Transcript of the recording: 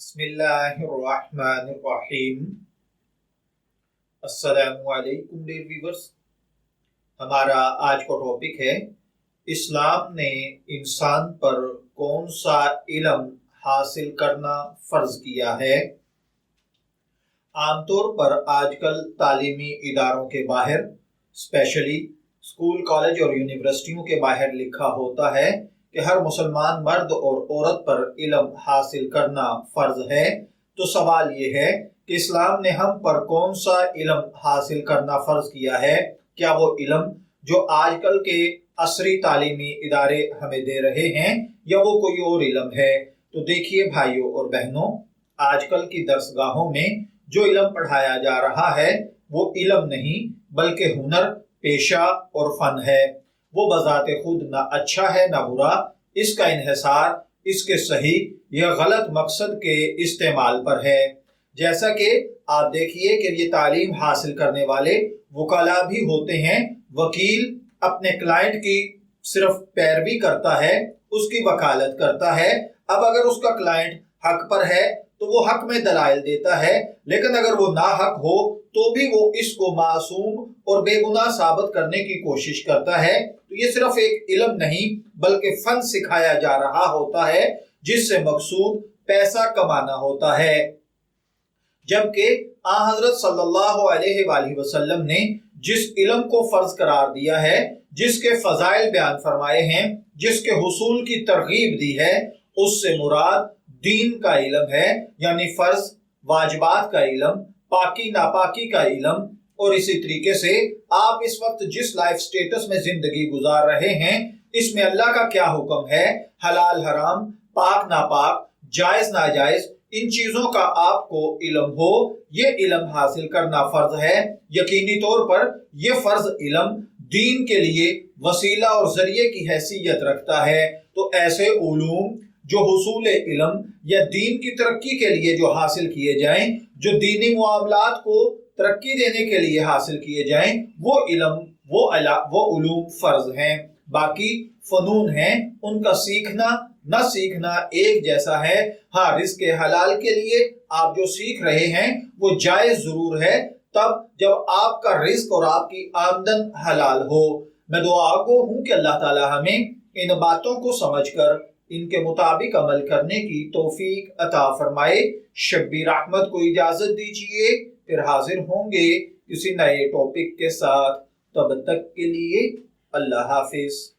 بسم اللہ الرحمن الرحیم۔ السلام علیکم ڈیئر ویورز، ہمارا آج کا ٹاپک ہے اسلام نے انسان پر کون سا علم حاصل کرنا فرض کیا ہے۔ عام طور پر آج کل تعلیمی اداروں کے باہر اسپیشلی اسکول، کالج اور یونیورسٹیوں کے باہر لکھا ہوتا ہے کہ ہر مسلمان مرد اور عورت پر علم حاصل کرنا فرض ہے۔ تو سوال یہ ہے کہ اسلام نے ہم پر کون سا علم حاصل کرنا فرض کیا ہے؟ کیا وہ علم جو آج کل کے عصری تعلیمی ادارے ہمیں دے رہے ہیں یا وہ کوئی اور علم ہے؟ تو دیکھیے بھائیوں اور بہنوں، آج کل کی درسگاہوں میں جو علم پڑھایا جا رہا ہے وہ علم نہیں بلکہ ہنر، پیشہ اور فن ہے۔ وہ بذات خود نہ اچھا ہے نہ برا، اس کا انحصار اس کے صحیح یا غلط مقصد کے استعمال پر ہے۔ جیسا کہ آپ دیکھیے کہ یہ تعلیم حاصل کرنے والے وکلاء بھی ہوتے ہیں۔ وکیل اپنے کلائنٹ کی صرف پیروی کرتا ہے، اس کی وکالت کرتا ہے۔ اب اگر اس کا کلائنٹ حق پر ہے تو وہ حق میں دلائل دیتا ہے، لیکن اگر وہ ناحق ہو تو بھی وہ اس کو معصوم اور بے گناہ ثابت کرنے کی کوشش کرتا ہے۔ تو یہ صرف ایک علم نہیں بلکہ فن سکھایا جا رہا ہوتا ہے جس سے مقصود پیسہ کمانا ہوتا ہے۔ جبکہ حضرت صلی اللہ علیہ وآلہ وسلم نے جس علم کو فرض قرار دیا ہے، جس کے فضائل بیان فرمائے ہیں، جس کے حصول کی ترغیب دی ہے، اس سے مراد دین کا علم ہے، یعنی فرض واجبات کا علم، پاکی ناپاکی کا علم۔ اور اسی طریقے سے آپ اس وقت جس لائف سٹیٹس میں زندگی گزار رہے ہیں، اس میں اللہ کا کیا حکم ہے، حلال حرام، پاک ناپاک، جائز ناجائز، ان چیزوں کا آپ کو علم ہو، یہ علم حاصل کرنا فرض ہے۔ یقینی طور پر یہ فرض علم دین کے لیے وسیلہ اور ذریعے کی حیثیت رکھتا ہے۔ تو ایسے علوم جو حصول علم یا دین کی ترقی کے لیے جو حاصل کیے جائیں، جو دینی معاملات کو ترقی دینے کے لیے حاصل کیے جائیں، وہ علم وہ علوم فرض ہیں۔ باقی فنون ہیں، ان کا سیکھنا نہ سیکھنا ایک جیسا ہے۔ ہاں، رزق حلال کے لیے آپ جو سیکھ رہے ہیں وہ جائز ضرور ہے، تب جب آپ کا رزق اور آپ کی آمدن حلال ہو۔ میں دعا گو ہوں کہ اللہ تعالی ہمیں ان باتوں کو سمجھ کر ان کے مطابق عمل کرنے کی توفیق عطا فرمائے۔ شبیر احمد کو اجازت دیجیے، پھر حاضر ہوں گے کسی نئے ٹاپک کے ساتھ۔ تب تک کے لیے اللہ حافظ۔